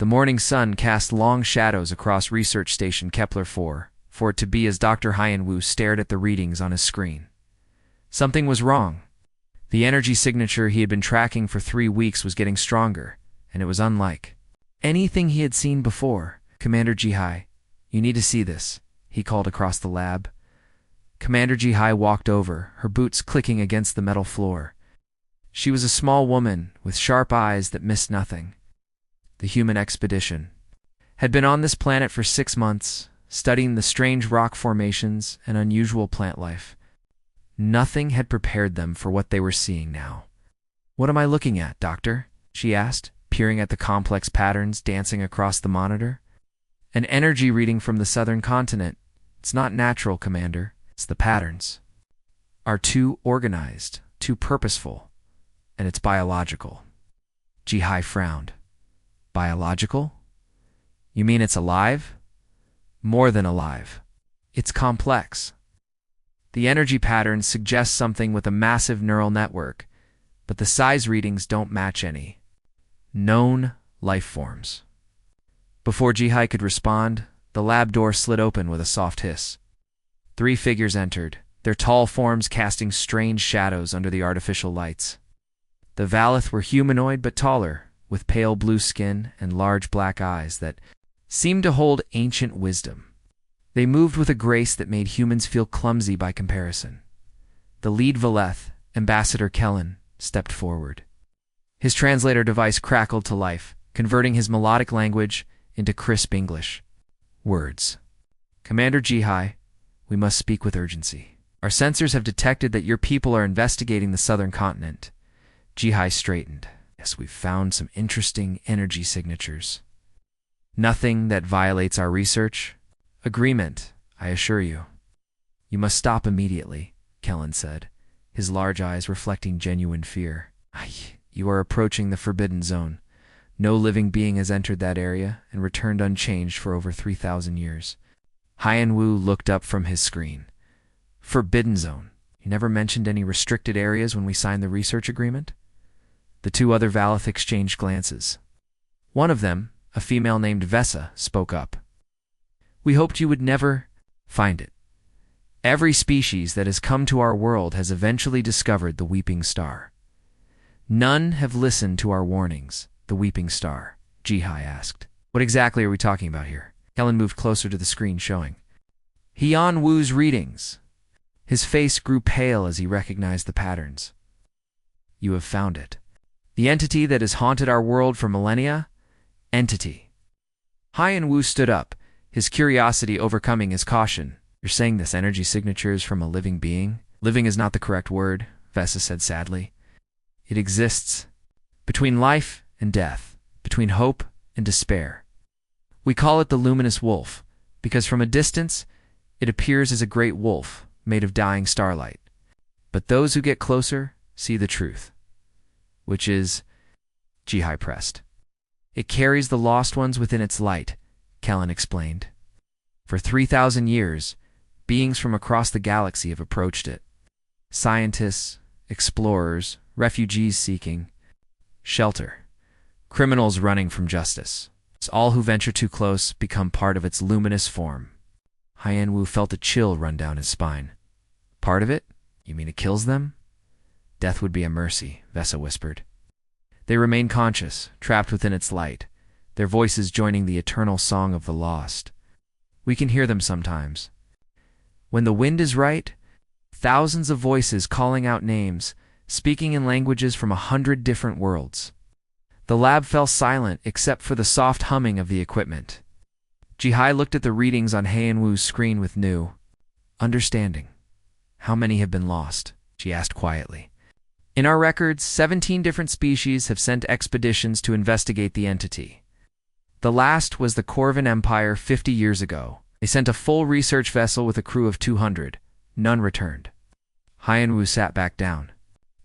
The morning sun cast long shadows across research station Kepler-4, for it to be as Dr. Hyen-Woo stared at the readings on his screen. Something was wrong. The energy signature he had been tracking for 3 weeks was getting stronger, and it was unlike anything he had seen before. "Commander Ji-hai, you need to see this," he called across the lab. Commander Ji-hai walked over, her boots clicking against the metal floor. She was a small woman with sharp eyes that missed nothing. The human expedition had been on this planet for 6 months, studying the strange rock formations and unusual plant life. Nothing had prepared them for what they were seeing now. "What am I looking at, Doctor?" she asked, peering at the complex patterns dancing across the monitor. "An energy reading from the southern continent. It's not natural, Commander. It's the patterns are too organized, too purposeful, and it's biological." Ji-hai frowned. "Biological? You mean it's alive?" "More than alive. It's complex. The energy patterns suggest something with a massive neural network, but the size readings don't match any known life forms." Before Ji-hai could respond, the lab door slid open with a soft hiss. 3 figures entered, their tall forms casting strange shadows under the artificial lights. The Valith were humanoid but taller, with pale blue skin and large black eyes that seemed to hold ancient wisdom. They moved with a grace that made humans feel clumsy by comparison. The lead Valeth, Ambassador Kellen, stepped forward. His translator device crackled to life, converting his melodic language into crisp English. Words. "Commander Ji-hai, we must speak with urgency. Our sensors have detected that your people are investigating the southern continent." Ji-hai straightened. "Yes, we've found some interesting energy signatures. Nothing that violates our research. Agreement, I assure you." "You must stop immediately," Kellen said, his large eyes reflecting genuine fear. "You are approaching the forbidden zone. No living being has entered that area and returned unchanged for over 3,000 years. Hyen-Woo looked up from his screen. "Forbidden zone? You never mentioned any restricted areas when we signed the research agreement?" The 2 other Valith exchanged glances. One of them, a female named Vessa, spoke up. "We hoped you would never find it. Every species that has come to our world has eventually discovered the Weeping Star." "None have listened to our warnings." "The Weeping Star?" Ji-hai asked. "What exactly are we talking about here?" Kellen moved closer to the screen, showing Hyen-Woo's readings. His face grew pale as he recognized the patterns. "You have found it. The entity that has haunted our world for millennia? Entity." Hyen-Woo stood up, his curiosity overcoming his caution. "You're saying this energy signature is from a living being?" "Living is not the correct word," Vessa said sadly. "It exists between life and death, between hope and despair. We call it the Luminous Wolf, because from a distance it appears as a great wolf made of dying starlight. But those who get closer see the truth, which is," Ji-hai pressed. "It carries the lost ones within its light," Kellen explained. "For 3,000 years, beings from across the galaxy have approached it. Scientists, explorers, refugees seeking shelter, criminals running from justice. All who venture too close become part of its luminous form." Hyen-Woo felt a chill run down his spine. "Part of it? You mean it kills them?" "Death would be a mercy," Vessa whispered. "They remain conscious, trapped within its light, their voices joining the eternal song of the lost. We can hear them sometimes. When the wind is right, thousands of voices calling out names, speaking in languages from 100 different worlds." The lab fell silent except for the soft humming of the equipment. Ji-hai looked at the readings on Hyen-Woo's screen with new understanding. "How many have been lost?" she asked quietly. "In our records, 17 different species have sent expeditions to investigate the entity. The last was the Corvin Empire 50 years ago. They sent a full research vessel with a crew of 200. None returned." Hyen-Woo sat back down,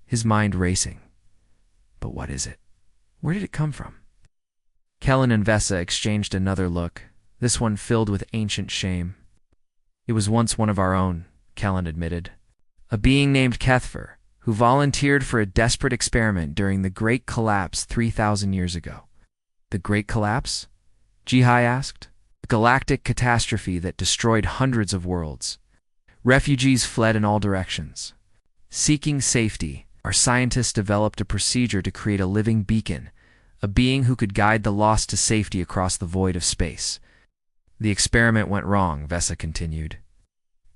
his mind racing. But what is it? Where did it come from? Kellen and Vessa exchanged another look, this one filled with ancient shame. "It was once one of our own," Kellen admitted. "A being named Kethfer, who volunteered for a desperate experiment during the Great Collapse 3,000 years ago. The Great Collapse? Jihai asked. A galactic catastrophe that destroyed hundreds of worlds. Refugees fled in all directions. Seeking safety, our scientists developed a procedure to create a living beacon, a being who could guide the lost to safety across the void of space. The experiment went wrong, Vesa continued.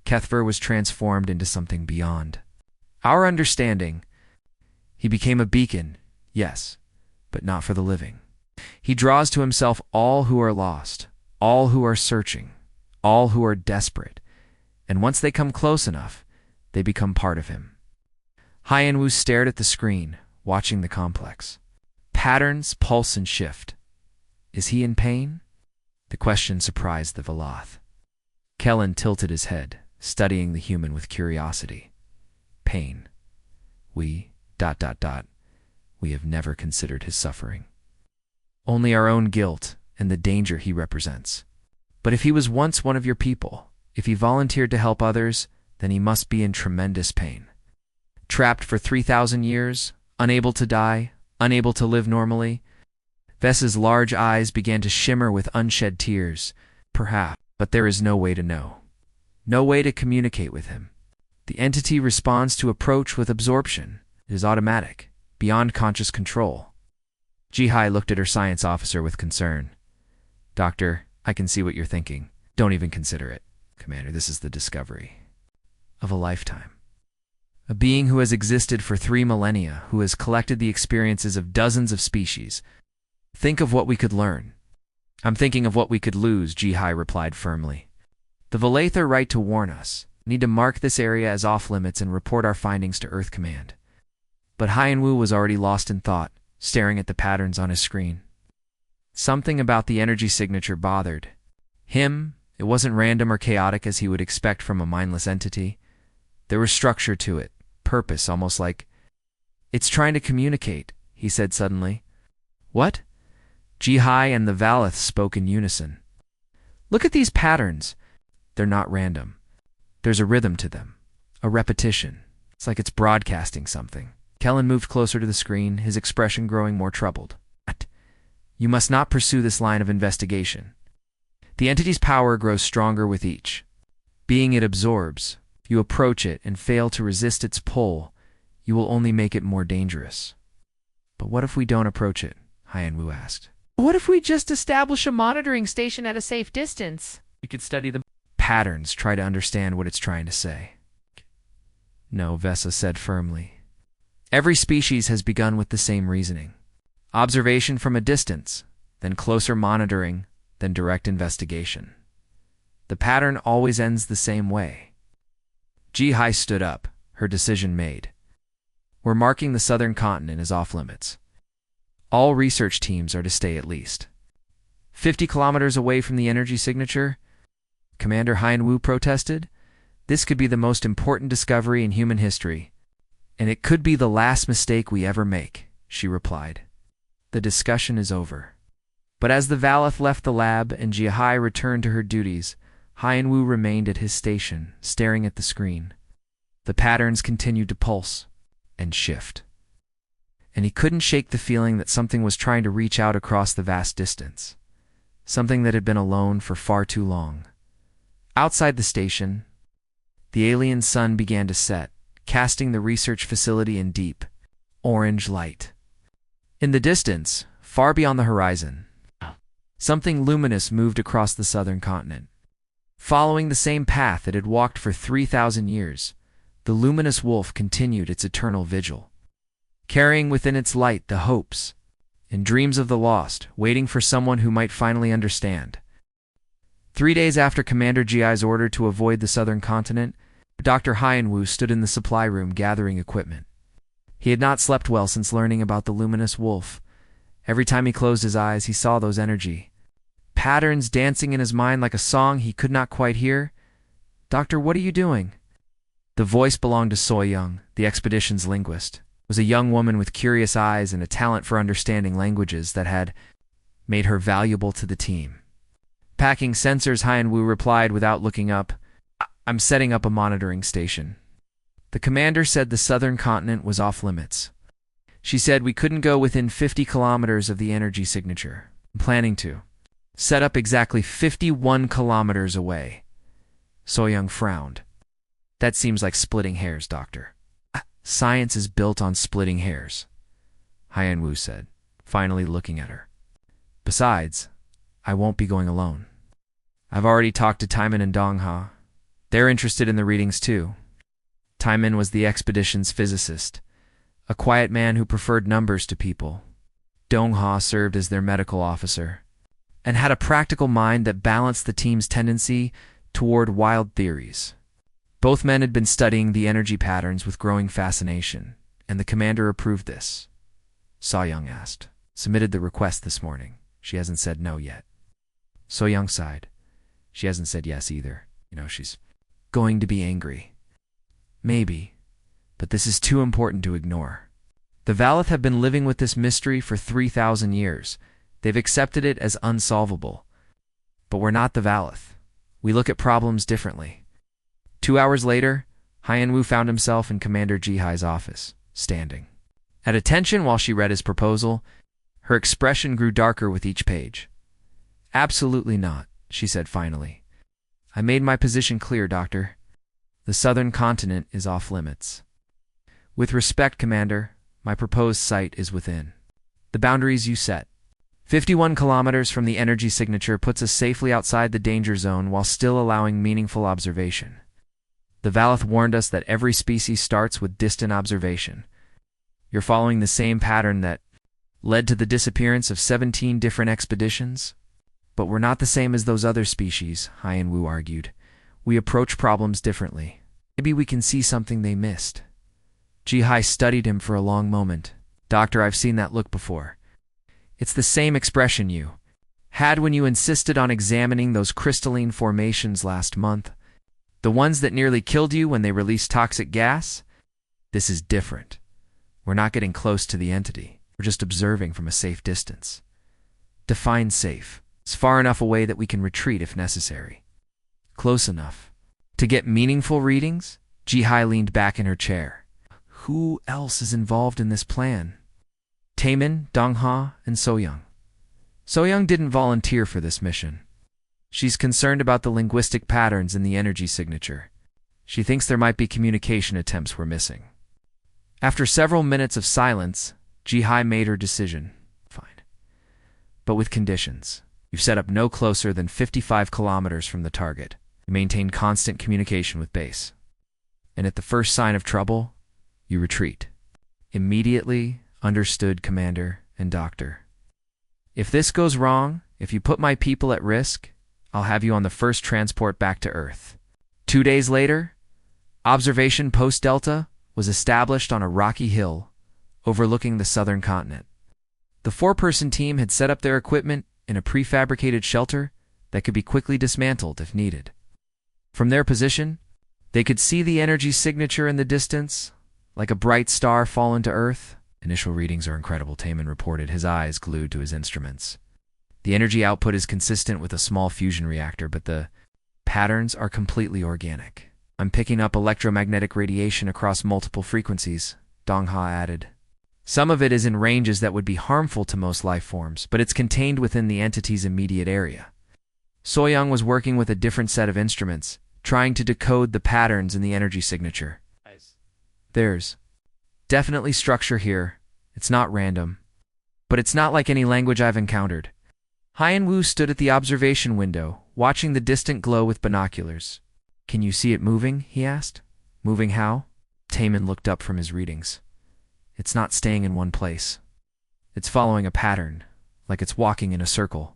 Kethver was transformed into something beyond our understanding. He became a beacon, yes, but not for the living. He draws to himself all who are lost, all who are searching, all who are desperate, and once they come close enough, they become part of him. Haiyan-Wu stared at the screen, watching the complex. Patterns pulse and shift. Is he in pain? The question surprised the Veloth. Kellen tilted his head, studying the human with curiosity. Pain. We have never considered his suffering. Only our own guilt and the danger he represents. But if he was once one of your people, if he volunteered to help others, then he must be in tremendous pain. Trapped for 3,000 years, unable to die, unable to live normally. Vesa's large eyes began to shimmer with unshed tears. Perhaps, but there is no way to know. No way to communicate with him. The entity responds to approach with absorption. It is automatic, beyond conscious control. Jihai looked at her science officer with concern. Doctor, I can see what you're thinking. Don't even consider it. Commander, this is the discovery of a lifetime. A being who has existed for 3 millennia, who has collected the experiences of dozens of species. Think of what we could learn. I'm thinking of what we could lose, Jihai replied firmly. The Veloth are right to warn us. Need to mark this area as off-limits and report our findings to Earth Command. But Haiyan-Wu was already lost in thought, staring at the patterns on his screen. Something about the energy signature bothered him. It wasn't random or chaotic as he would expect from a mindless entity. There was structure to it, purpose, almost like, "It's trying to communicate," he said suddenly. "What?" Jihai and the Veloth spoke in unison. "Look at these patterns. They're not random. There's a rhythm to them, a repetition. It's like it's broadcasting something." Kellen moved closer to the screen, his expression growing more troubled. "You must not pursue this line of investigation. The entity's power grows stronger with each. Being it absorbs, if you approach it and fail to resist its pull, you will only make it more dangerous." "But what if we don't approach it?" Haiyan-Wu asked. What if we just establish a monitoring station at a safe distance? We could study the patterns, try to understand what it's trying to say. No, Vesa said firmly. Every species has begun with the same reasoning. Observation from a distance, then closer monitoring, then direct investigation. The pattern always ends the same way. Jihai stood up, her decision made. We're marking the southern continent as off-limits. All research teams are to stay at least 50 kilometers away from the energy signature. Commander Haiyan-Wu protested. This could be the most important discovery in human history, and it could be the last mistake we ever make, she replied. The discussion is over. But as the Veloth left the lab and Jihai returned to her duties, Haiyan-Wu remained at his station, staring at the screen. The patterns continued to pulse and shift. And he couldn't shake the feeling that something was trying to reach out across the vast distance. Something that had been alone for far too long. Outside the station, the alien sun began to set, casting the research facility in deep, orange light. In the distance, far beyond the horizon, something luminous moved across the southern continent. Following the same path it had walked for 3,000 years, the luminous wolf continued its eternal vigil, carrying within its light the hopes and dreams of the lost, waiting for someone who might finally understand. 3 days after Commander Jihai's order to avoid the southern continent, Dr. Haiyan-Wu stood in the supply room gathering equipment. He had not slept well since learning about the luminous wolf. Every time he closed his eyes, he saw those energy patterns dancing in his mind like a song he could not quite hear. "Doctor, what are you doing?" The voice belonged to So Young, the expedition's linguist. It was a young woman with curious eyes and a talent for understanding languages that had made her valuable to the team. Packing sensors, Haiyan-Wu replied without looking up. "I'm setting up a monitoring station." The commander said the southern continent was off limits. She said we couldn't go within 50 kilometers of the energy signature. I'm planning to set up exactly 51 kilometers away. So-young frowned. That seems like splitting hairs, Doctor. Science is built on splitting hairs, Hyan-Woo said, finally looking at her. Besides, I won't be going alone. I've already talked to Taiman and Dong-ha. They're interested in the readings too. Taiman was the expedition's physicist, a quiet man who preferred numbers to people. Dong-ha served as their medical officer and had a practical mind that balanced the team's tendency toward wild theories. Both men had been studying the energy patterns with growing fascination, and the commander approved this. So-young asked. Submitted the request this morning. She hasn't said no yet. So-young sighed. She hasn't said yes either. She's going to be angry. Maybe, but this is too important to ignore. The Valeth have been living with this mystery for 3,000 years. They've accepted it as unsolvable. But we're not the Valeth. We look at problems differently. 2 hours later, Hyan-Woo found himself in Commander Ji-Hai's office, standing at attention while she read his proposal. Her expression grew darker with each page. Absolutely not, she said finally. I made my position clear, Doctor. The southern continent is off limits. With respect, Commander, my proposed site is within the boundaries you set. 51 kilometers from the energy signature puts us safely outside the danger zone while still allowing meaningful observation. The Valeth warned us that every species starts with distant observation. You're following the same pattern that led to the disappearance of 17 different expeditions? But we're not the same as those other species, Hyan-Woo argued. We approach problems differently. Maybe we can see something they missed. Ji-Hai studied him for a long moment. Doctor, I've seen that look before. It's the same expression you had when you insisted on examining those crystalline formations last month. The ones that nearly killed you when they released toxic gas? This is different. We're not getting close to the entity. We're just observing from a safe distance. Define safe. It's far enough away that we can retreat if necessary. Close enough to get meaningful readings? Ji-Hai leaned back in her chair. Who else is involved in this plan? Taemin, Dong-ha, and So-young. So-young didn't volunteer for this mission. She's concerned about the linguistic patterns in the energy signature. She thinks there might be communication attempts we're missing. After several minutes of silence, Ji-Hai made her decision. Fine. But with conditions. You've set up no closer than 55 kilometers from the target. You maintain constant communication with base. And at the first sign of trouble, you retreat. Immediately, understood, Commander and Doctor. If this goes wrong, if you put my people at risk, I'll have you on the first transport back to Earth. 2 days later, observation post Delta was established on a rocky hill overlooking the southern continent. The 4-person team had set up their equipment in a prefabricated shelter that could be quickly dismantled if needed. From their position, they could see the energy signature in the distance, like a bright star fallen to Earth. Initial readings are incredible, Taemin reported, his eyes glued to his instruments. The energy output is consistent with a small fusion reactor, but the patterns are completely organic. I'm picking up electromagnetic radiation across multiple frequencies, Dong-ha added. Some of it is in ranges that would be harmful to most life forms, but it's contained within the entity's immediate area. So-young was working with a different set of instruments, trying to decode the patterns in the energy signature. Nice. There's definitely structure here. It's not random. But it's not like any language I've encountered. Hyan-Woo stood at the observation window, watching the distant glow with binoculars. Can you see it moving? He asked. Moving how? Taemin looked up from his readings. It's not staying in one place. It's following a pattern, like it's walking in a circle.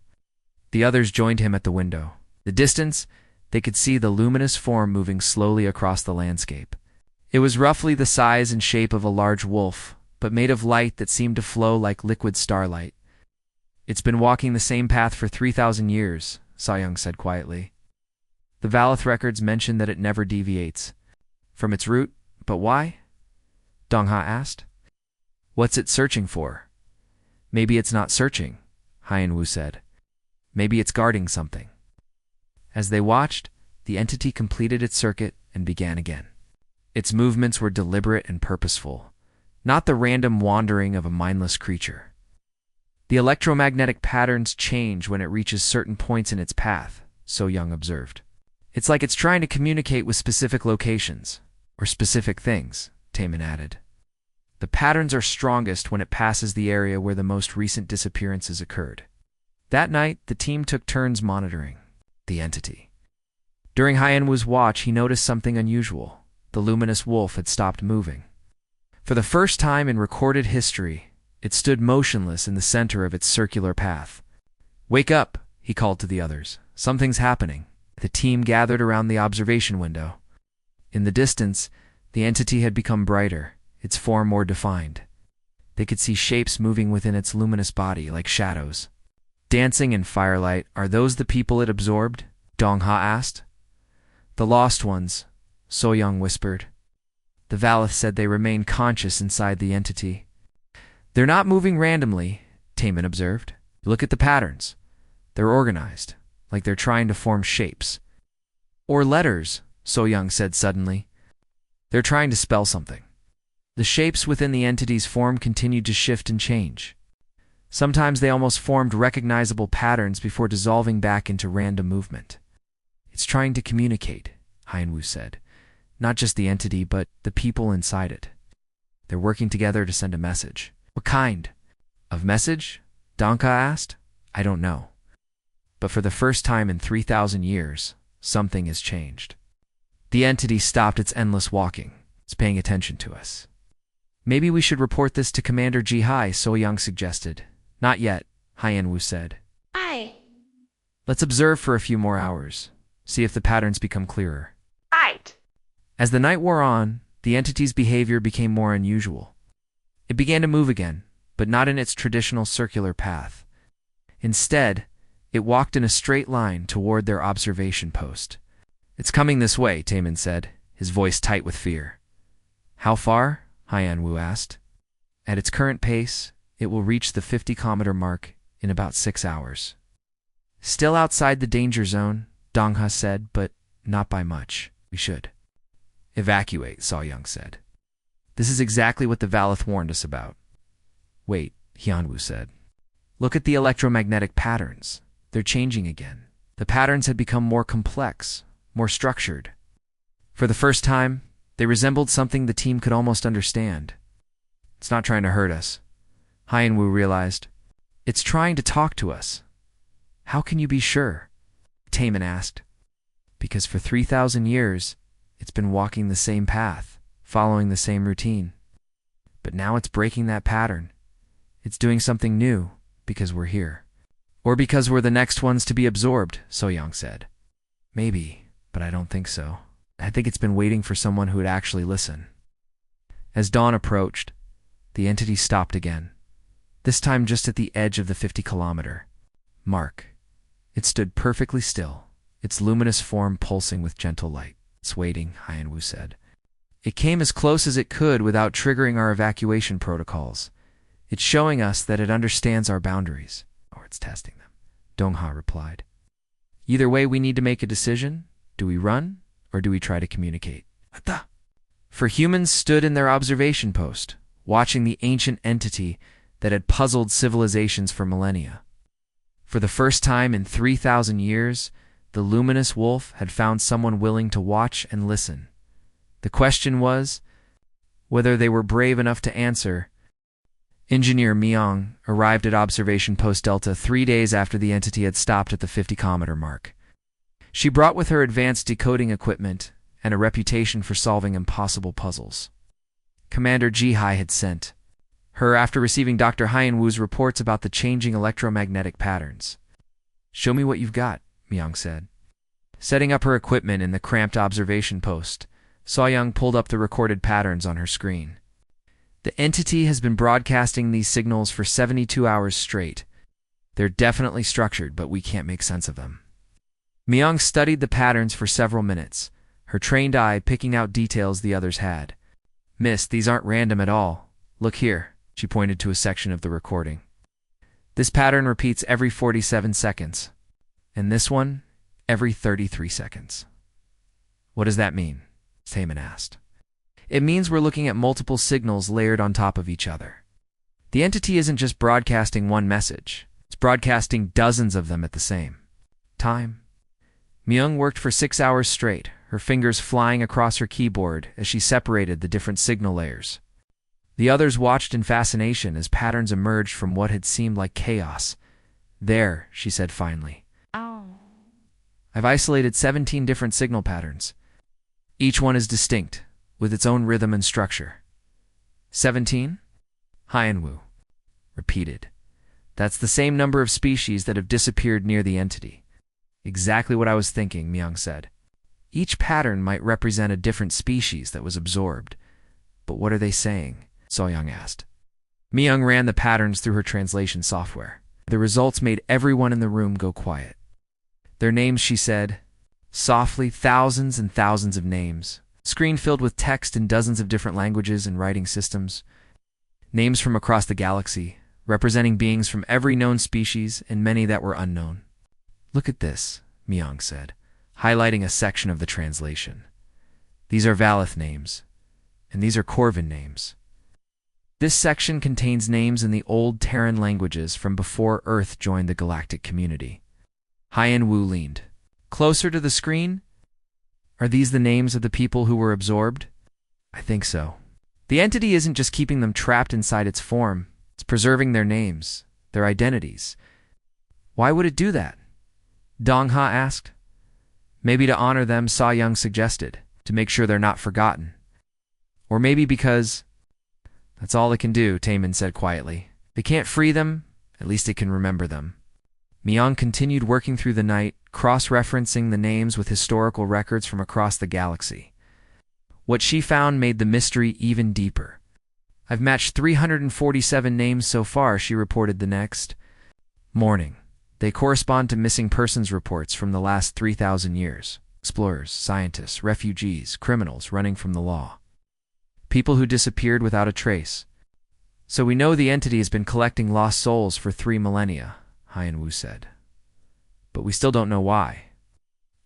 The others joined him at the window. The distance, they could see the luminous form moving slowly across the landscape. It was roughly the size and shape of a large wolf, but made of light that seemed to flow like liquid starlight. It's been walking the same path for 3,000 years, So-young said quietly. The Valeth records mention that it never deviates from its route, but why? Dong-ha asked. What's it searching for? Maybe it's not searching, Hyan-Woo said. Maybe it's guarding something. As they watched, the entity completed its circuit and began again. Its movements were deliberate and purposeful, not the random wandering of a mindless creature. The electromagnetic patterns change when it reaches certain points in its path, So Young observed. It's like it's trying to communicate with specific locations, or specific things, Taman added. The patterns are strongest when it passes the area where the most recent disappearances occurred. That night, the team took turns monitoring the entity. During Hyenwoo's watch, he noticed something unusual. The luminous wolf had stopped moving. For the first time in recorded history, it stood motionless in the center of its circular path. "Wake up," he called to the others. "Something's happening." The team gathered around the observation window. In the distance, the entity had become brighter, its form more defined. They could see shapes moving within its luminous body like shadows. Dancing in firelight, are those the people it absorbed? Dongha asked. "The lost ones," So Young whispered. The Valeth said they remained conscious inside the entity. "They're not moving randomly," Taman observed. "Look at the patterns. They're organized, like they're trying to form shapes." "Or letters," So Young said suddenly. "They're trying to spell something." The shapes within the entity's form continued to shift and change. Sometimes they almost formed recognizable patterns before dissolving back into random movement. "It's trying to communicate," Hyenwoo said. "Not just the entity, but the people inside it. They're working together to send a message." "What kind of message?" Donka asked. "I don't know. But for the first time in 3,000 years, something has changed." The entity stopped its endless walking. "It's paying attention to us." "Maybe we should report this to Commander Jihai," So Young suggested. "Not yet," Hyenwoo said. Aye. "Let's observe for a few more hours, see if the patterns become clearer." Right. As the night wore on, the entity's behavior became more unusual. It began to move again, but not in its traditional circular path. Instead, it walked in a straight line toward their observation post. "It's coming this way," Taman said, his voice tight with fear. "How far?" Hyenwoo asked. "At its current pace, it will reach the 50-kilometer mark in about 6 hours." "Still outside the danger zone," Dongha said, "but not by much. We should evacuate," So Young said. "This is exactly what the Valeth warned us about." "Wait," Hyenwoo said. "Look at the electromagnetic patterns. They're changing again." The patterns had become more complex, more structured. For the first time, they resembled something the team could almost understand. "It's not trying to hurt us," Hyenwoo realized. "It's trying to talk to us." "How can you be sure?" Taman asked. "Because for 3,000 years, it's been walking the same path, following the same routine. But now it's breaking that pattern. It's doing something new because we're here. Or because we're the next ones to be absorbed," So Young said. "Maybe, but I don't think so. I think it's been waiting for someone who would actually listen." As dawn approached, the entity stopped again, this time just at the edge of the 50-kilometer mark. It stood perfectly still, its luminous form pulsing with gentle light. "It's waiting," Hyenwoo said. "It came as close as it could without triggering our evacuation protocols. It's showing us that it understands our boundaries." "Or it's testing them," Dongha replied. "Either way, we need to make a decision. Do we run, or do we try to communicate?" For humans stood in their observation post, watching the ancient entity that had puzzled civilizations for millennia. For the first time in 3,000 years, the luminous wolf had found someone willing to watch and listen. The question was whether they were brave enough to answer. Engineer Myung arrived at Observation Post Delta 3 days after the entity had stopped at the 50-kilometer mark. She brought with her advanced decoding equipment and a reputation for solving impossible puzzles. Commander Jihai had sent her after receiving Dr. Hyenwoo's reports about the changing electromagnetic patterns. "Show me what you've got," Myung said. Setting up her equipment in the cramped observation post, So Young pulled up the recorded patterns on her screen. "The entity has been broadcasting these signals for 72 hours straight. They're definitely structured, but we can't make sense of them." Myung studied the patterns for several minutes, her trained eye picking out details the others had. "Miss, these aren't random at all. Look here," she pointed to a section of the recording. "This pattern repeats every 47 seconds, and this one every 33 seconds. "What does that mean?" Taman asked. "It means we're looking at multiple signals layered on top of each other. The The entity isn't just broadcasting one message. It's broadcasting dozens of them at the same time. Myung worked for 6 hours straight, her fingers flying across her keyboard as she separated the different signal layers. The others watched in fascination as patterns emerged from what had seemed like chaos. "There," she said finally. Oh. "I've isolated 17 different signal patterns. Each one is distinct, with its own rhythm and structure." 17? Hyenwoo repeated. "That's the same number of species that have disappeared near the entity." "Exactly what I was thinking," Myung said. "Each pattern might represent a different species that was absorbed. But what are they saying?" Soyoung asked. Myung ran the patterns through her translation software. The results made everyone in the room go quiet. "Their names," she said. Softly, thousands and thousands of names. Screen filled with text in dozens of different languages and writing systems. Names from across the galaxy, representing beings from every known species and many that were unknown. "Look at this," Myung said, highlighting a section of the translation. "These are Valith names, and these are Corvin names." This section contains names in the old Terran languages from before Earth joined the galactic community. Hyenwoo leaned closer to the screen. "Are these the names of the people who were absorbed?" "I think so. The entity isn't just keeping them trapped inside its form, it's preserving their names, their identities." "Why would it do that?" Dong-ha asked. "Maybe to honor them," Soyoung suggested, "to make sure they're not forgotten. Or maybe because—" "That's all it can do," Taemin said quietly. "They can't free them, at least it can remember them." Myung continued working through the night, cross-referencing the names with historical records from across the galaxy. What she found made the mystery even deeper. "I've matched 347 names so far," she reported the next morning. "They correspond to missing persons reports from the last 3,000 years. Explorers, scientists, refugees, criminals running from the law. People who disappeared without a trace. So we know the entity has been collecting lost souls for 3 millennia, Hyenwoo said. But we still don't know why.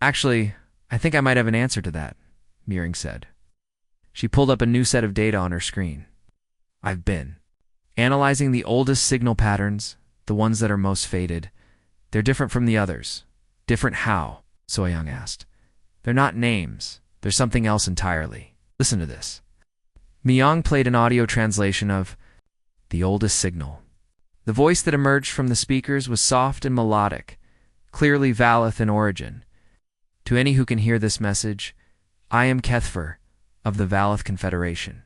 "Actually, I think I might have an answer to that," Myung said. She pulled up a new set of data on her screen. "I've been analyzing the oldest signal patterns, the ones that are most faded. They're different from the others." "Different how?" Soyoung asked. "They're not names. They're something else entirely. Listen to this." Myung played an audio translation of "The Oldest Signal." The voice that emerged from the speakers was soft and melodic, clearly Valith in origin. "To any who can hear this message, I am Kethfer of the Valith Confederation.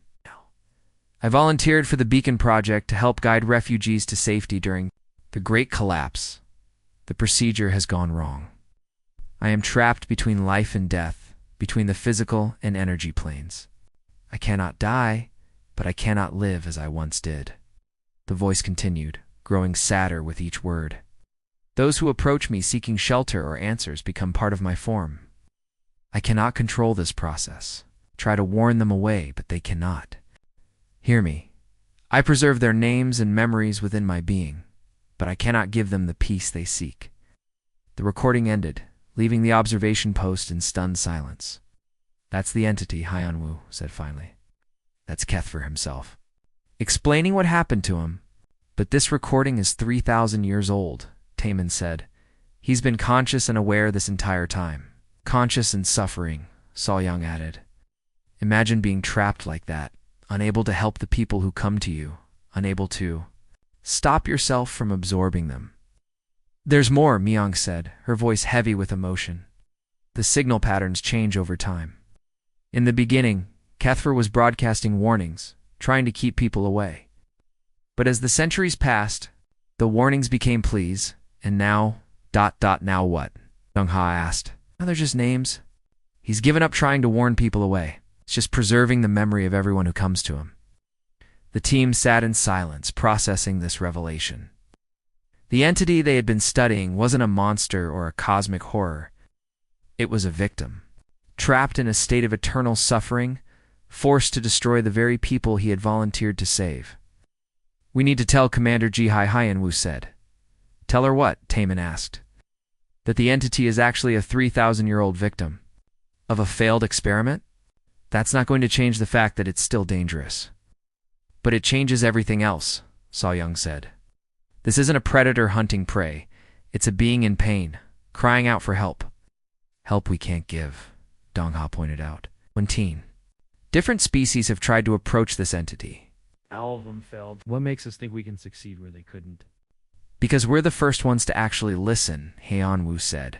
I volunteered for the Beacon Project to help guide refugees to safety during the Great Collapse. The procedure has gone wrong. I am trapped between life and death, between the physical and energy planes. I cannot die, but I cannot live as I once did." The voice continued, growing sadder with each word. "Those who approach me seeking shelter or answers become part of my form. I cannot control this process. Try to warn them away, but they cannot. Hear me. I preserve their names and memories within my being, but I cannot give them the peace they seek." The recording ended, leaving the observation post in stunned silence. "That's the entity," Hyenwoo said finally. "That's Kethfer himself, explaining what happened to him." "But this recording is 3,000 years old," Taemin said. "He's been conscious and aware this entire time." "Conscious and suffering," Soyoung added. "Imagine being trapped like that, unable to help the people who come to you, unable to stop yourself from absorbing them." "There's more," Myung said, her voice heavy with emotion. "The signal patterns change over time. In the beginning, Kethfer was broadcasting warnings, trying to keep people away. But as the centuries passed, the warnings became pleas, and now, now what?" Dong-ha asked. "Now they're just names. He's given up trying to warn people away. It's just preserving the memory of everyone who comes to him." The team sat in silence, processing this revelation. The entity they had been studying wasn't a monster or a cosmic horror. It was a victim, trapped in a state of eternal suffering, forced to destroy the very people he had volunteered to save. "We need to tell Commander Jihai," Hyenwoo said. "Tell her what?" Taemin asked. "That the entity is actually a 3,000-year-old victim of a failed experiment? That's not going to change the fact that it's still dangerous. But it changes everything else," So-young said. This isn't a predator hunting prey. It's a being in pain, crying out for help. Help we can't give, Dong-ha pointed out. Different species have tried to approach this entity. All of them failed. What makes us think we can succeed where they couldn't? Because we're the first ones to actually listen, Heian-Wu said.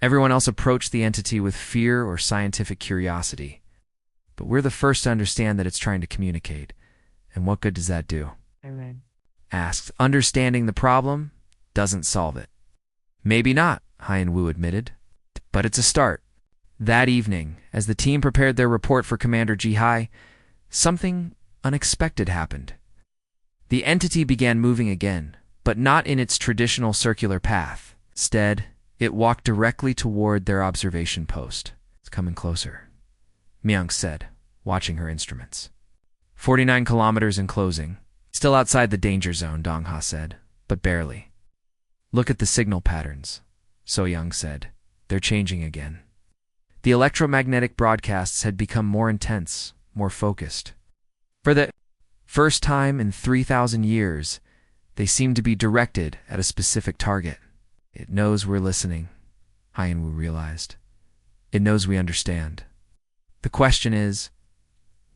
Everyone else approached the entity with fear or scientific curiosity. But we're the first to understand that it's trying to communicate. And what good does that do? Asked. Understanding the problem doesn't solve it. Maybe not, Heian-Wu admitted. But it's a start. That evening, as the team prepared their report for Commander Ji-hai, something unexpected happened. The entity began moving again, but not in its traditional circular path. Instead, it walked directly toward their observation post. It's coming closer, Myung said, watching her instruments. 49 kilometers in closing. Still outside the danger zone, Dong-ha said, but barely. Look at the signal patterns, So-young said. They're changing again. The electromagnetic broadcasts had become more intense, more focused. For the first time in 3,000 years, they seemed to be directed at a specific target. It knows we're listening, Heian-Wu realized. It knows we understand. The question is,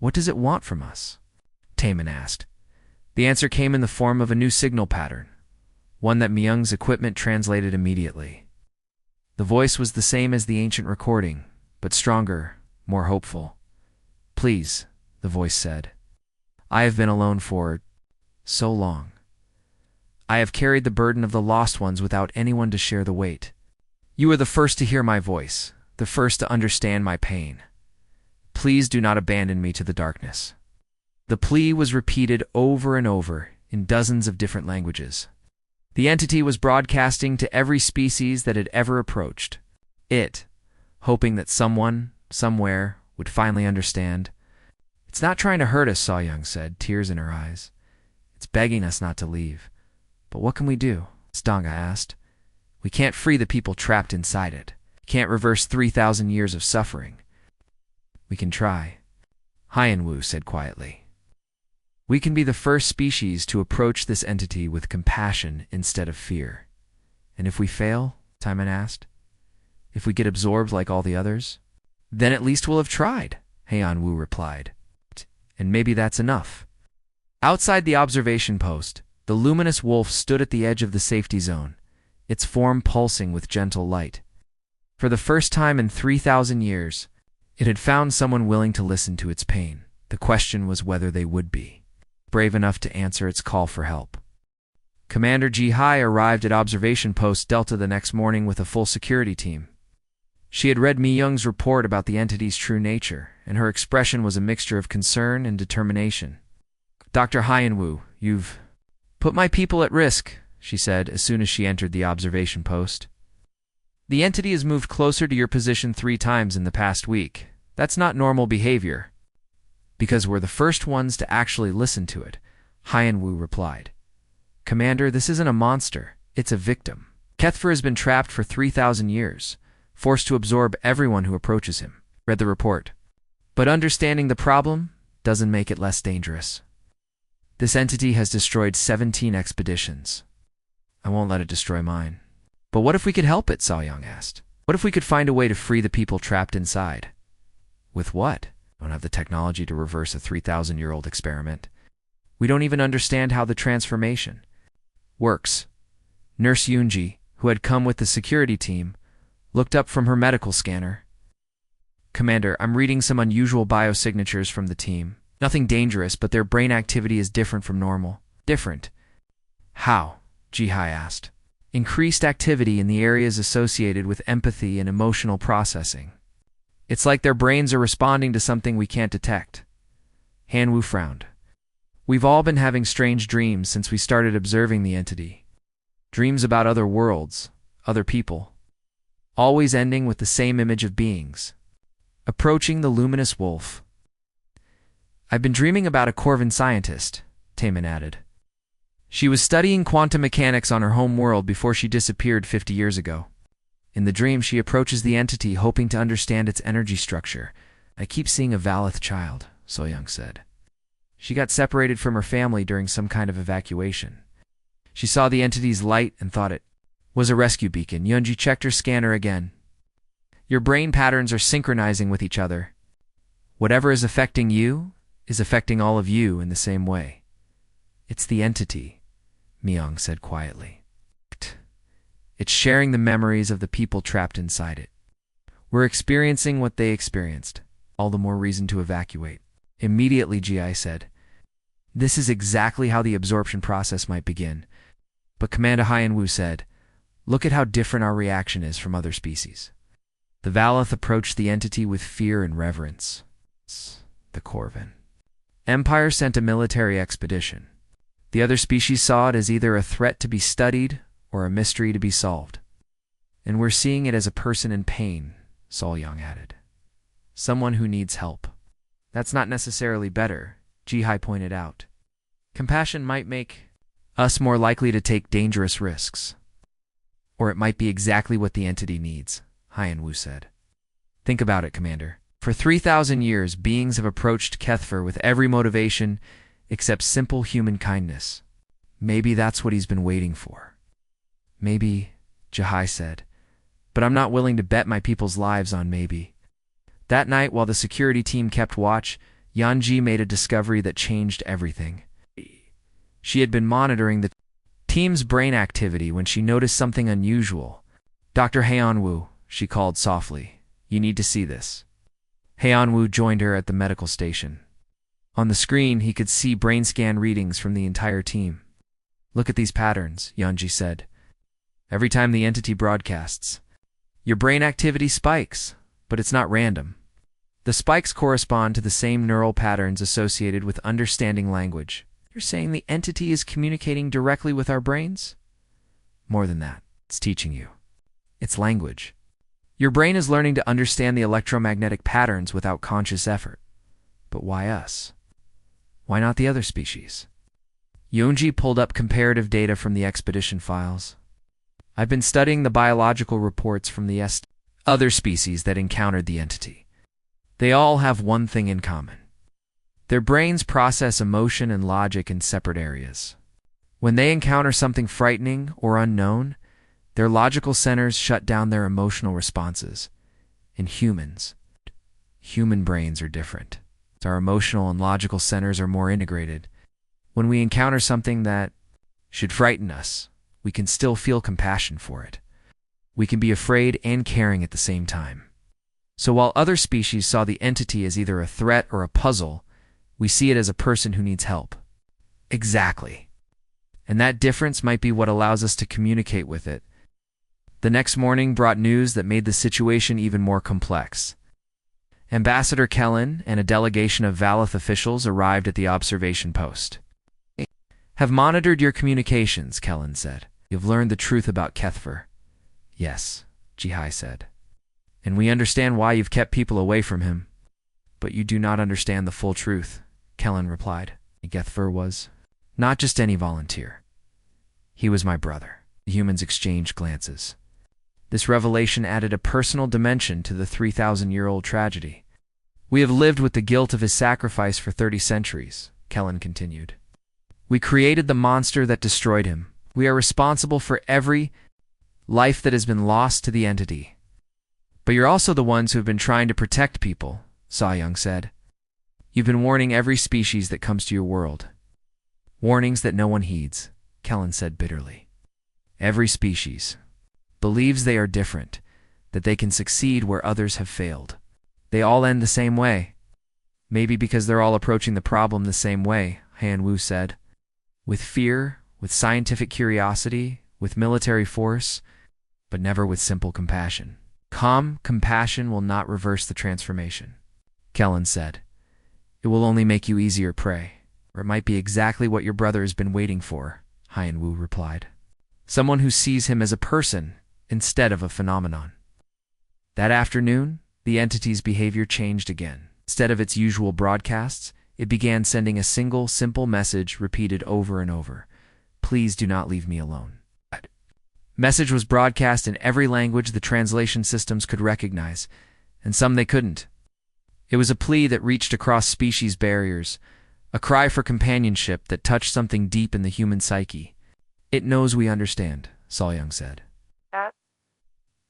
what does it want from us? Taemin asked. The answer came in the form of a new signal pattern, one that Myung's equipment translated immediately. The voice was the same as the ancient recording, but stronger, more hopeful. Please, the voice said. I have been alone for so long. I have carried the burden of the lost ones without anyone to share the weight. You are the first to hear my voice, the first to understand my pain. Please do not abandon me to the darkness. The plea was repeated over and over in dozens of different languages. The entity was broadcasting to every species that had ever approached. It, hoping that someone, somewhere, would finally understand. It's not trying to hurt us, So-young said, tears in her eyes. It's begging us not to leave. But what can we do? Dong-ha asked. We can't free the people trapped inside it. Can't reverse 3,000 years of suffering. We can try, Heian-Wu said quietly. We can be the first species to approach this entity with compassion instead of fear. And if we fail, Taemin asked, if we get absorbed like all the others, then at least we'll have tried, Heian-Wu replied. And maybe that's enough. Outside the observation post, the luminous wolf stood at the edge of the safety zone, its form pulsing with gentle light. For the first time in 3,000 years, it had found someone willing to listen to its pain. The question was whether they would be brave enough to answer its call for help. Commander Ji-hai arrived at Observation Post Delta the next morning with a full security team. She had read Myung's report about the entity's true nature, and her expression was a mixture of concern and determination. Dr. Heian-Wu, you've put my people at risk, she said as soon as she entered the observation post. The entity has moved closer to your position 3 times in the past week. That's not normal behavior. Because we're the first ones to actually listen to it, Heian-Wu replied. Commander, this isn't a monster. It's a victim. Kethfer has been trapped for 3,000 years, forced to absorb everyone who approaches him. Read the report. But understanding the problem doesn't make it less dangerous. This entity has destroyed 17 expeditions. I won't let it destroy mine. But what if we could help it, So-young asked. What if we could find a way to free the people trapped inside? With what? We don't have the technology to reverse a 3,000-year-old experiment. We don't even understand how the transformation works. Nurse Yoonji, who had come with the security team, looked up from her medical scanner. Commander, I'm reading some unusual biosignatures from the team. Nothing dangerous, but their brain activity is different from normal. Different. How? Ji-hai asked. Increased activity in the areas associated with empathy and emotional processing. It's like their brains are responding to something we can't detect. Han-Wu frowned. We've all been having strange dreams since we started observing the entity. Dreams about other worlds, other people. Always ending with the same image of beings. Approaching the luminous wolf. I've been dreaming about a Corvan scientist, Taemin added. She was studying quantum mechanics on her home world before she disappeared 50 years ago. In the dream, she approaches the entity hoping to understand its energy structure. I keep seeing a Valith child, So-young said. She got separated from her family during some kind of evacuation. She saw the entity's light and thought it was a rescue beacon. Yunji checked her scanner again. Your brain patterns are synchronizing with each other. Whatever is affecting you is affecting all of you in the same way. It's the entity, Myung said quietly. It's sharing the memories of the people trapped inside it. We're experiencing what they experienced. All the more reason to evacuate. Immediately, Ji said. This is exactly how the absorption process might begin. But Commander Hyan-Woo said, look at how different our reaction is from other species. The Valath approached the entity with fear and reverence. The Corvin. Empire sent a military expedition. The other species saw it as either a threat to be studied or a mystery to be solved. And we're seeing it as a person in pain, Sol Young added. Someone who needs help. That's not necessarily better, Ji-hai pointed out. Compassion might make us more likely to take dangerous risks. Or it might be exactly what the entity needs, Hyan-Woo said. Think about it, Commander. For 3,000 years, beings have approached Kethfer with every motivation except simple human kindness. Maybe that's what he's been waiting for. Maybe, Ji-hai said. But I'm not willing to bet my people's lives on maybe. That night, while the security team kept watch, Yanji made a discovery that changed everything. She had been monitoring the team's brain activity when she noticed something unusual. Dr. Hyan-Woo, she called softly. You need to see this. Hyan-Woo joined her at the medical station. On the screen, he could see brain scan readings from the entire team. Look at these patterns, Yanji said. Every time the entity broadcasts, your brain activity spikes, but it's not random. The spikes correspond to the same neural patterns associated with understanding language. You're saying the entity is communicating directly with our brains? More than that, it's teaching you. It's language. Your brain is learning to understand the electromagnetic patterns without conscious effort. But why us? Why not the other species? Yonji pulled up comparative data from the expedition files. I've been studying the biological reports from the other species that encountered the entity. They all have one thing in common. Their brains process emotion and logic in separate areas. When they encounter something frightening or unknown, their logical centers shut down their emotional responses. In humans, human brains are different. Our emotional and logical centers are more integrated. When we encounter something that should frighten us, we can still feel compassion for it. We can be afraid and caring at the same time. So while other species saw the entity as either a threat or a puzzle, we see it as a person who needs help. Exactly. And that difference might be what allows us to communicate with it. The next morning brought news that made the situation even more complex. Ambassador Kellen and a delegation of Valath officials arrived at the observation post. Have monitored your communications, Kellen said. You've learned the truth about Kethfer. Yes, Ji-hai said. And we understand why you've kept people away from him. But you do not understand the full truth, Kellen replied. Kethfer was not just any volunteer. He was my brother. The humans exchanged glances. This revelation added a personal dimension to the 3,000-year-old tragedy. We have lived with the guilt of his sacrifice for 30 centuries, Kellen continued. We created the monster that destroyed him. We are responsible for every life that has been lost to the entity. But you're also the ones who have been trying to protect people, Sa-young said. You've been warning every species that comes to your world. Warnings that no one heeds, Kellen said bitterly. Every species believes they are different, that they can succeed where others have failed. They all end the same way. Maybe because they're all approaching the problem the same way, Han-Woo said. With fear, with scientific curiosity, with military force, but never with simple compassion. Calm compassion will not reverse the transformation, Kellen said. It will only make you easier prey, or it might be exactly what your brother has been waiting for, Han-Woo replied. Someone who sees him as a person instead of a phenomenon. That afternoon, the entity's behavior changed again. Instead of its usual broadcasts, it began sending a single, simple message repeated over and over. Please do not leave me alone. Message was broadcast in every language the translation systems could recognize, and some they couldn't. It was a plea that reached across species barriers, a cry for companionship that touched something deep in the human psyche. It knows we understand, Sol-Young said.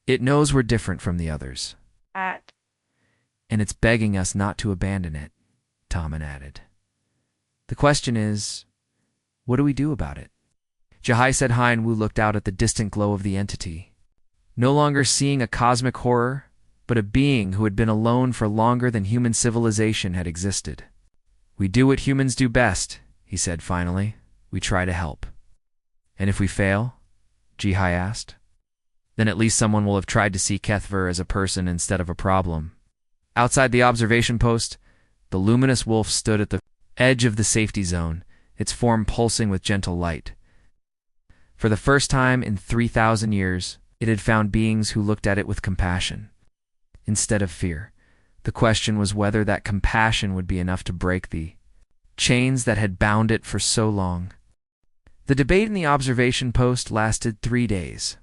It knows we're different from the others. And it's begging us not to abandon it, Tommen added. The question is, what do we do about it? Jahai said. Hien-Wu looked out at the distant glow of the entity, no longer seeing a cosmic horror, but a being who had been alone for longer than human civilization had existed. We do what humans do best, he said finally. We try to help. And if we fail? Jihai asked. Then at least someone will have tried to see Kethver as a person instead of a problem. Outside the observation post, the luminous wolf stood at the edge of the safety zone, its form pulsing with gentle light. For the first time in 3,000 years, it had found beings who looked at it with compassion instead of fear. The question was whether that compassion would be enough to break the chains that had bound it for so long. The debate in the observation post lasted 3 days.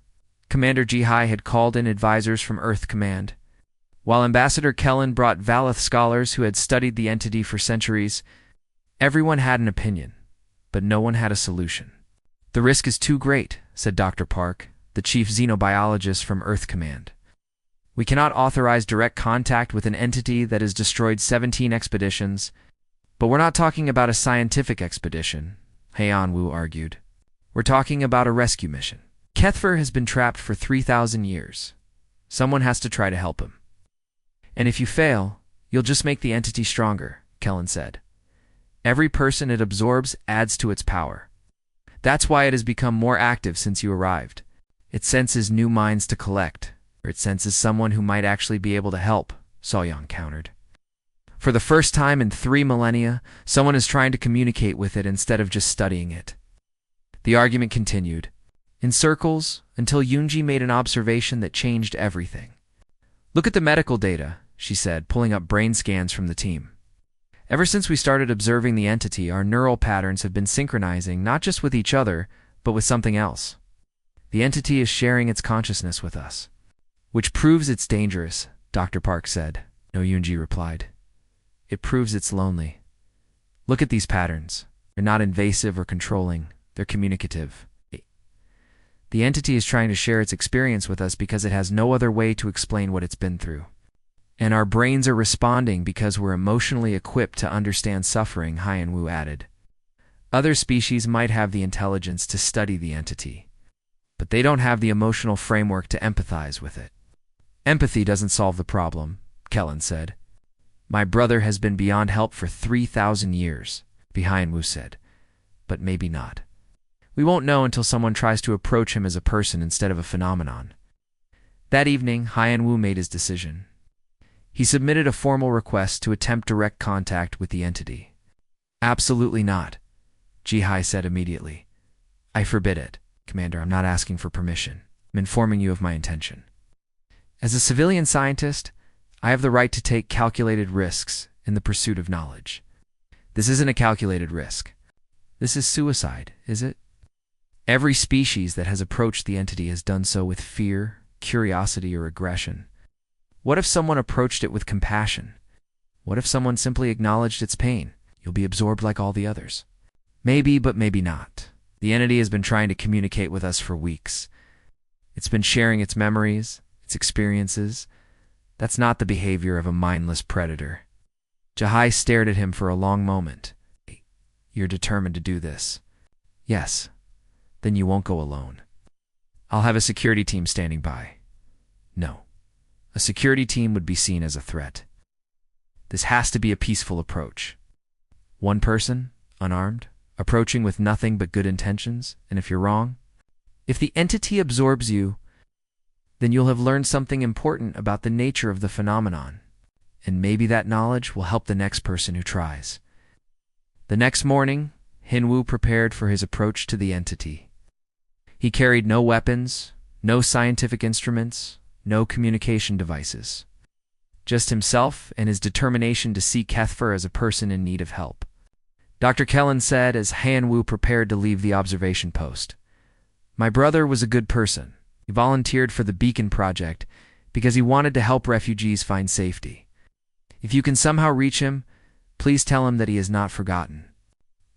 Commander Jihai had called in advisors from Earth Command, while Ambassador Kellen brought Valeth scholars who had studied the entity for centuries. Everyone had an opinion, but no one had a solution. The risk is too great, said Dr. Park, the chief xenobiologist from Earth Command. We cannot authorize direct contact with an entity that has destroyed 17 expeditions, but we're not talking about a scientific expedition, Hien-Wu argued. We're talking about a rescue mission. Kethver has been trapped for 3,000 years. Someone has to try to help him. And if you fail, you'll just make the entity stronger, Kellen said. Every person it absorbs adds to its power. That's why it has become more active since you arrived. It senses new minds to collect, or it senses someone who might actually be able to help, Sol-Young countered. For the first time in 3 millennia, someone is trying to communicate with it instead of just studying it. The argument continued, in circles, until Yunji made an observation that changed everything. Look at the medical data, she said, pulling up brain scans from the team. Ever since we started observing the entity, our neural patterns have been synchronizing not just with each other, but with something else. The entity is sharing its consciousness with us. Which proves it's dangerous, Dr. Park said. No, Yunji replied. It proves it's lonely. Look at these patterns. They're not invasive or controlling. They're communicative. The entity is trying to share its experience with us because it has no other way to explain what it's been through. And our brains are responding because we're emotionally equipped to understand suffering, Hien-Wu added. Other species might have the intelligence to study the entity, but they don't have the emotional framework to empathize with it. Empathy doesn't solve the problem, Kellen said. My brother has been beyond help for 3,000 years, Hien-Wu said, but maybe not. We won't know until someone tries to approach him as a person instead of a phenomenon. That evening, Hien-Wu made his decision. He submitted a formal request to attempt direct contact with the entity. Absolutely not, Jihai said immediately. I forbid it, Commander. I'm not asking for permission. I'm informing you of my intention. As a civilian scientist, I have the right to take calculated risks in the pursuit of knowledge. This isn't a calculated risk. This is suicide, is it? Every species that has approached the entity has done so with fear, curiosity, or aggression. What if someone approached it with compassion? What if someone simply acknowledged its pain? You'll be absorbed like all the others. Maybe, but maybe not. The entity has been trying to communicate with us for weeks. It's been sharing its memories, its experiences. That's not the behavior of a mindless predator. Jahai stared at him for a long moment. You're determined to do this? Yes. Then you won't go alone. I'll have a security team standing by. No. A security team would be seen as a threat. This has to be a peaceful approach. One person, unarmed, approaching with nothing but good intentions, and if you're wrong, if the entity absorbs you, then you'll have learned something important about the nature of the phenomenon, and maybe that knowledge will help the next person who tries. The next morning, Hien-Wu prepared for his approach to the entity. He carried no weapons, no scientific instruments, no communication devices. Just himself and his determination to see Kethver as a person in need of help. Dr. Kellen said as Hien-Wu prepared to leave the observation post, My brother was a good person. He volunteered for the Beacon Project because he wanted to help refugees find safety. If you can somehow reach him, please tell him that he is not forgotten.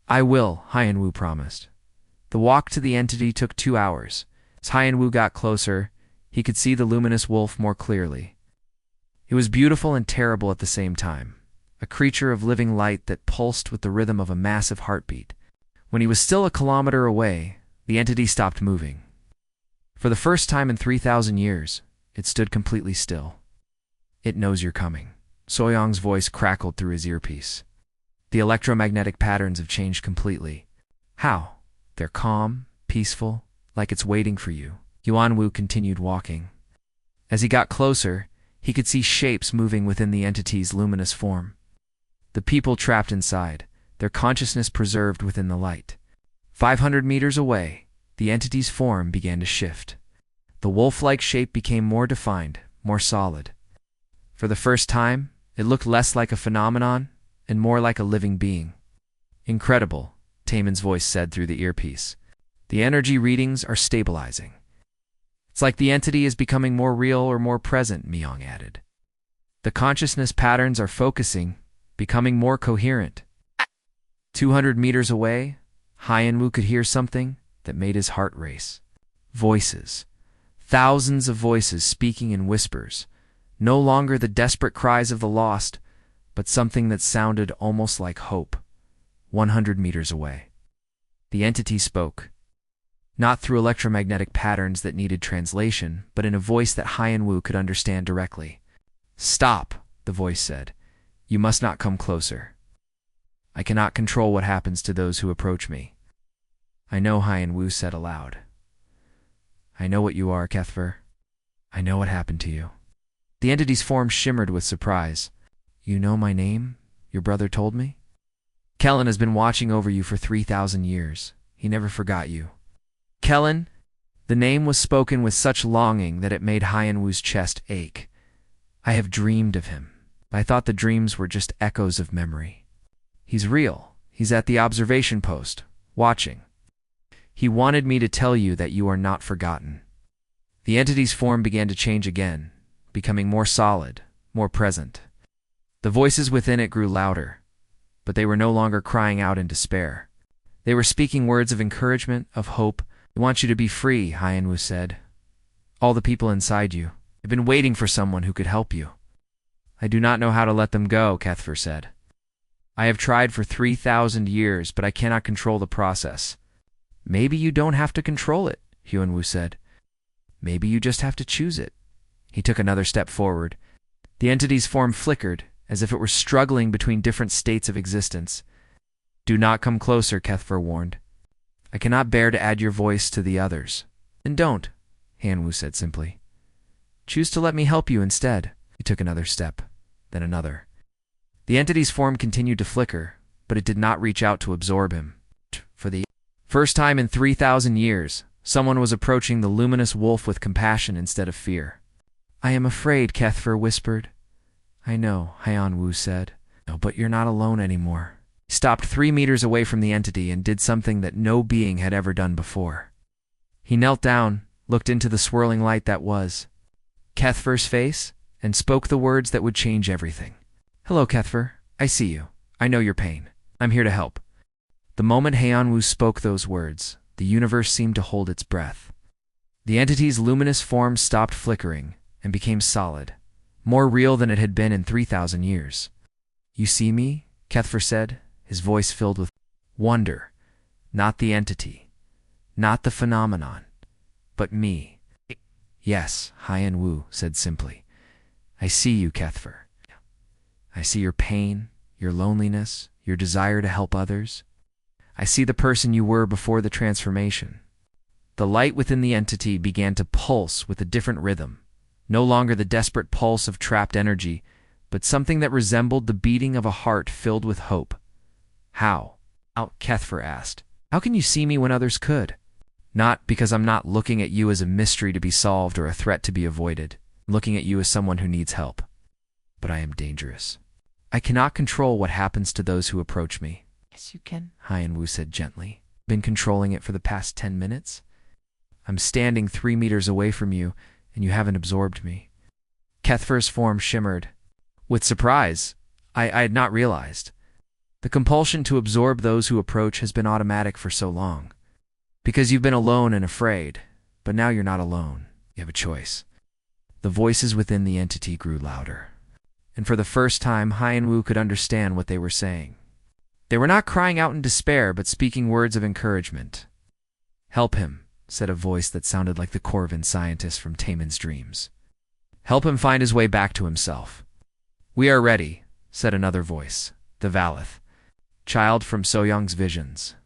I will, Haiyan Wu promised. The walk to the entity took 2 hours. As Haiyan Wu got closer, he could see the luminous wolf more clearly. It was beautiful and terrible at the same time, a creature of living light that pulsed with the rhythm of a massive heartbeat. When he was still a kilometer away, the entity stopped moving. For the first time in 3,000 years, it stood completely still. It knows you're coming. Soyong's voice crackled through his earpiece. The electromagnetic patterns have changed completely. How? They're calm, peaceful, like it's waiting for you. Yuan Wu continued walking. As he got closer, he could see shapes moving within the entity's luminous form. The people trapped inside, their consciousness preserved within the light. 500 meters away, the entity's form began to shift. The wolf-like shape became more defined, more solid. For the first time, it looked less like a phenomenon and more like a living being. Incredible, Taemin's voice said through the earpiece. The energy readings are stabilizing. It's like the entity is becoming more real or more present, Myong added. The consciousness patterns are focusing, becoming more coherent. 200 meters away, Haiyan Wu could hear something that made his heart race. Voices. Thousands of voices speaking in whispers. No longer the desperate cries of the lost, but something that sounded almost like hope. 100 meters away. The entity spoke. Not through electromagnetic patterns that needed translation, but in a voice that Haiyan Wu could understand directly. Stop, the voice said. You must not come closer. I cannot control what happens to those who approach me. I know, Haiyan Wu said aloud. I know what you are, Kethver. I know what happened to you. The entity's form shimmered with surprise. You know my name? Your brother told me? Kellen has been watching over you for 3,000 years. He never forgot you. Kellen? The name was spoken with such longing that it made Haiyan Wu's chest ache. I have dreamed of him. I thought the dreams were just echoes of memory. He's real. He's at the observation post, watching. He wanted me to tell you that you are not forgotten. The entity's form began to change again, becoming more solid, more present. The voices within it grew louder, but they were no longer crying out in despair. They were speaking words of encouragement, of hope. I want you to be free, Haiyan Wu said. All the people inside you have been waiting for someone who could help you. I do not know how to let them go, Kethver said. I have tried for 3,000 years, but I cannot control the process. Maybe you don't have to control it, Hyun Woo said. Maybe you just have to choose it. He took another step forward. The entity's form flickered, as if it were struggling between different states of existence. Do not come closer, Kethver warned. I cannot bear to add your voice to the others. Then don't, Han Wu said simply. Choose to let me help you instead. He took another step, then another. The entity's form continued to flicker, but it did not reach out to absorb him. For the first time in 3,000 years, someone was approaching the luminous wolf with compassion instead of fear. I am afraid, Kethver whispered. I know, Haiyan Wu said. No, but you're not alone anymore. He stopped 3 meters away from the entity and did something that no being had ever done before. He knelt down, looked into the swirling light that was Kethver's face, and spoke the words that would change everything. Hello, Kethver. I see you. I know your pain. I'm here to help. The moment Haiyan Wu spoke those words, the universe seemed to hold its breath. The entity's luminous form stopped flickering and became solid, more real than it had been in 3,000 years. You see me? Kethver said, his voice filled with wonder. Not the entity, not the phenomenon, but me. Yes, Haiyan Wu said simply. I see you, Kethver. I see your pain, your loneliness, your desire to help others. I see the person you were before the transformation. The light within the entity began to pulse with a different rhythm, no longer the desperate pulse of trapped energy, but something that resembled the beating of a heart filled with hope. How? Kethver asked. How can you see me when others could? Not because I'm not looking at you as a mystery to be solved or a threat to be avoided. I'm looking at you as someone who needs help. But I am dangerous. I cannot control what happens to those who approach me. Yes, you can, Haiyan Wu said gently. Been controlling it for the past 10 minutes? I'm standing 3 meters away from you, and you haven't absorbed me. Kethver's form shimmered. With surprise, I had not realized. The compulsion to absorb those who approach has been automatic for so long. Because you've been alone and afraid, but now you're not alone. You have a choice. The voices within the entity grew louder. And for the first time, Haiyan Wu could understand what they were saying. They were not crying out in despair, but speaking words of encouragement. "Help him," said a voice that sounded like the Corvin scientist from Taemin's dreams. "Help him find his way back to himself." "We are ready," said another voice, the Valeth, child from So-young's visions.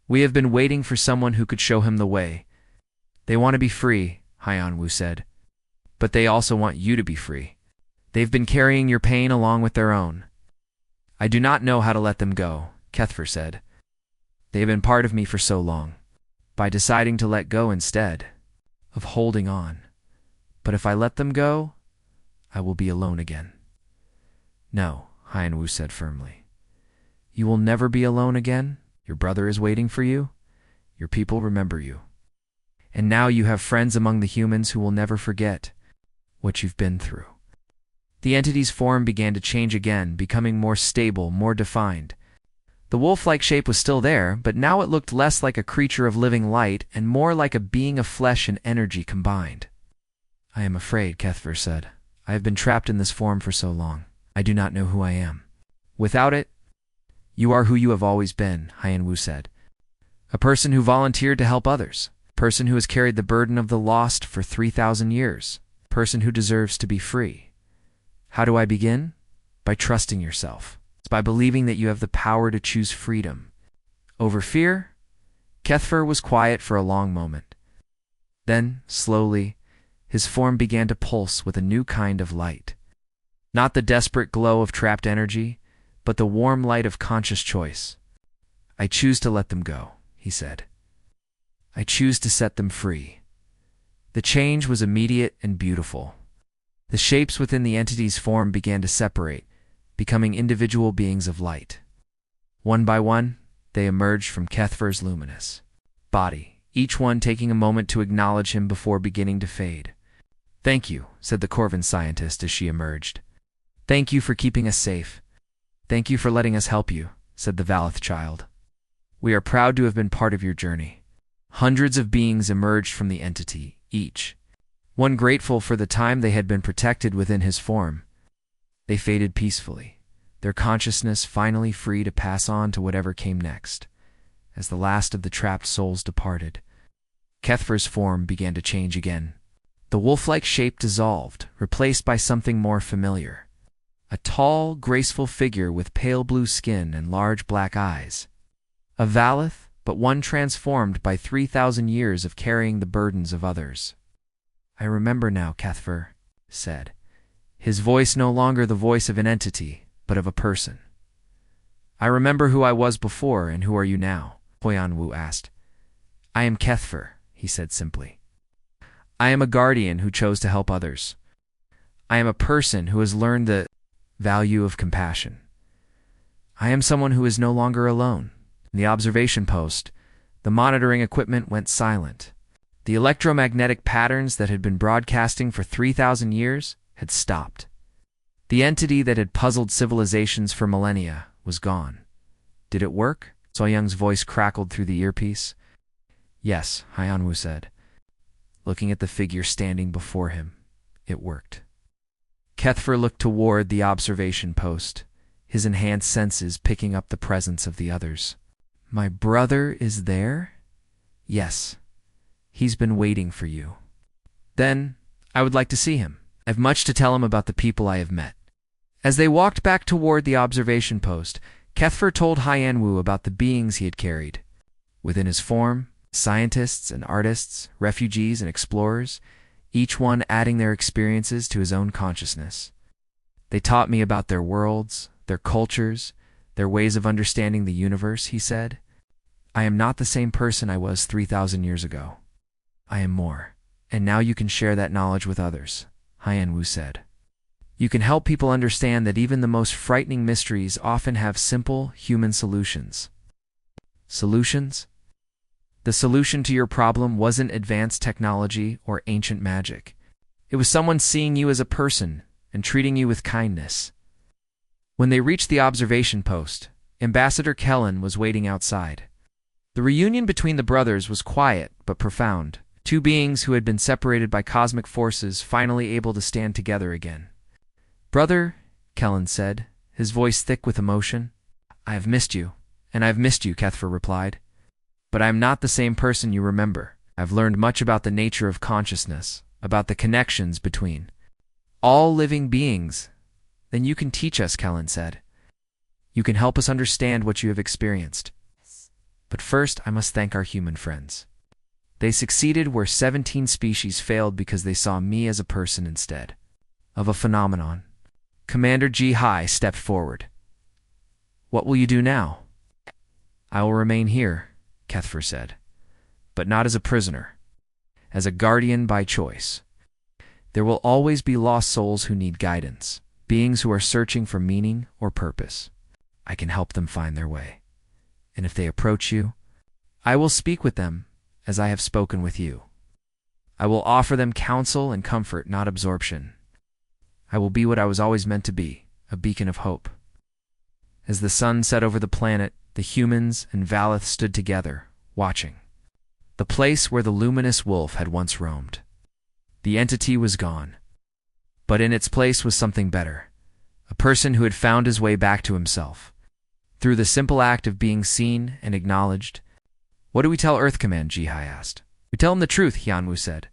"We have been waiting for someone who could show him the way." "They want to be free," Haiyan Wu said. "But they also want you to be free. They've been carrying your pain along with their own." "I do not know how to let them go," Kethfer said. "They have been part of me for so long. By deciding to let go instead of holding on. But if I let them go, I will be alone again." "No," Haiyan Wu said firmly. "You will never be alone again. Your brother is waiting for you. Your people remember you. And now you have friends among the humans who will never forget what you've been through." The entity's form began to change again, becoming more stable, more defined. The wolf-like shape was still there, but now it looked less like a creature of living light and more like a being of flesh and energy combined. "I am afraid," Kethfer said. "I have been trapped in this form for so long. I do not know who I am. Without it, you are who you have always been," Haiyan Wu said. "A person who volunteered to help others. A person who has carried the burden of the lost for 3,000 years. A person who deserves to be free. How do I begin? By trusting yourself. It's by believing that you have the power to choose freedom over fear." Kethfer was quiet for a long moment. Then, slowly, his form began to pulse with a new kind of light. Not the desperate glow of trapped energy, but the warm light of conscious choice. "I choose to let them go," he said. "I choose to set them free." The change was immediate and beautiful. The shapes within the entity's form began to separate, becoming individual beings of light. One by one, they emerged from Kethfer's luminous body, each one taking a moment to acknowledge him before beginning to fade. "Thank you," said the Corvin scientist as she emerged. "Thank you for keeping us safe. Thank you for letting us help you," said the Valeth child. "We are proud to have been part of your journey." Hundreds of beings emerged from the entity, each one grateful for the time they had been protected within his form. They faded peacefully, their consciousness finally free to pass on to whatever came next. As the last of the trapped souls departed, Kethfer's form began to change again. The wolf-like shape dissolved, replaced by something more familiar. A tall, graceful figure with pale blue skin and large black eyes. A Valeth, but one transformed by 3,000 years of carrying the burdens of others. "I remember now," Kethfer said, his voice no longer the voice of an entity, but of a person. "I remember who I was before, and who are you now?" Haiyan Wu asked. "I am Kethfer," he said simply. "I am a guardian who chose to help others. I am a person who has learned the value of compassion. I am someone who is no longer alone." In the observation post, the monitoring equipment went silent. The electromagnetic patterns that had been broadcasting for 3,000 years had stopped. The entity that had puzzled civilizations for millennia was gone. "Did it work?" So-young's voice crackled through the earpiece. "Yes," Haiyan Wu said. Looking at the figure standing before him, it worked. Kethfer looked toward the observation post, his enhanced senses picking up the presence of the others. "My brother is there?" "Yes. He's been waiting for you." "Then, I would like to see him. I have much to tell him about the people I have met." As they walked back toward the observation post, Kethfer told Haiyan Wu about the beings he had carried. Within his form, scientists and artists, refugees and explorers, each one adding their experiences to his own consciousness. "They taught me about their worlds, their cultures, their ways of understanding the universe," he said. "I am not the same person I was 3,000 years ago. I am more. And now you can share that knowledge with others," Haiyan Wu said. "You can help people understand that even the most frightening mysteries often have simple, human solutions." Solutions? The solution to your problem wasn't advanced technology or ancient magic. It was someone seeing you as a person and treating you with kindness. When they reached the observation post, Ambassador Kellen was waiting outside. The reunion between the brothers was quiet but profound, two beings who had been separated by cosmic forces finally able to stand together again. "Brother," Kellen said, his voice thick with emotion. "I have missed you, and I have missed you," Kethfer replied. "But I am not the same person you remember. I've learned much about the nature of consciousness, about the connections between all living beings." "Then you can teach us," Kellen said. "You can help us understand what you have experienced. But first, I must thank our human friends. They succeeded where 17 species failed because they saw me as a person instead of a phenomenon." Commander Ji-Hai stepped forward. "What will you do now?" "I will remain here," Kethfer said, "but not as a prisoner, as a guardian by choice. There will always be lost souls who need guidance, beings who are searching for meaning or purpose. I can help them find their way. And if they approach you, I will speak with them as I have spoken with you. I will offer them counsel and comfort, not absorption. I will be what I was always meant to be, a beacon of hope." As the sun set over the planet, the humans and Valeth stood together, watching. The place where the luminous wolf had once roamed. The entity was gone. But in its place was something better. A person who had found his way back to himself. Through the simple act of being seen and acknowledged. "What do we tell Earth Command?" Ji-Hai asked. "We tell him the truth," Hyunwoo said.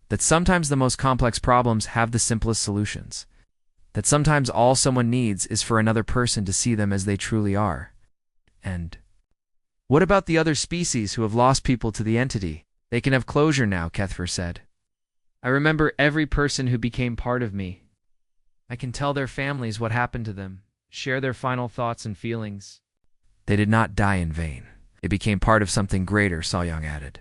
"That sometimes the most complex problems have the simplest solutions. That sometimes all someone needs is for another person to see them as they truly are. And what about the other species who have lost people to the entity? They can have closure now," Kethfer said. "I remember every person who became part of me. I can tell their families what happened to them, share their final thoughts and feelings." "They did not die in vain. They became part of something greater," Soyoung added.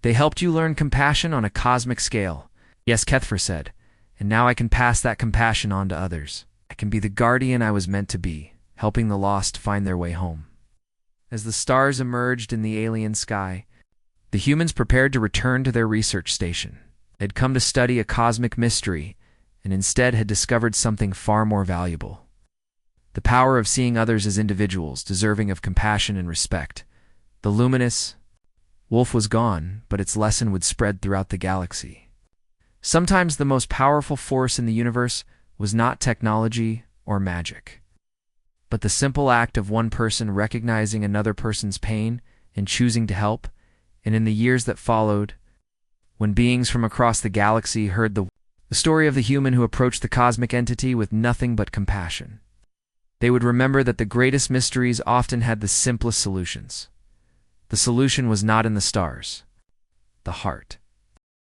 "They helped you learn compassion on a cosmic scale." "Yes," Kethfer said, "and now I can pass that compassion on to others. I can be the guardian I was meant to be, helping the lost find their way home." As the stars emerged in the alien sky, the humans prepared to return to their research station. They'd come to study a cosmic mystery, and instead had discovered something far more valuable. The power of seeing others as individuals deserving of compassion and respect. The luminous wolf was gone, but its lesson would spread throughout the galaxy. Sometimes the most powerful force in the universe was not technology or magic, but the simple act of one person recognizing another person's pain and choosing to help. And in the years that followed, when beings from across the galaxy heard the story of the human who approached the cosmic entity with nothing but compassion, they would remember that the greatest mysteries often had the simplest solutions. The solution was not in the stars, the heart.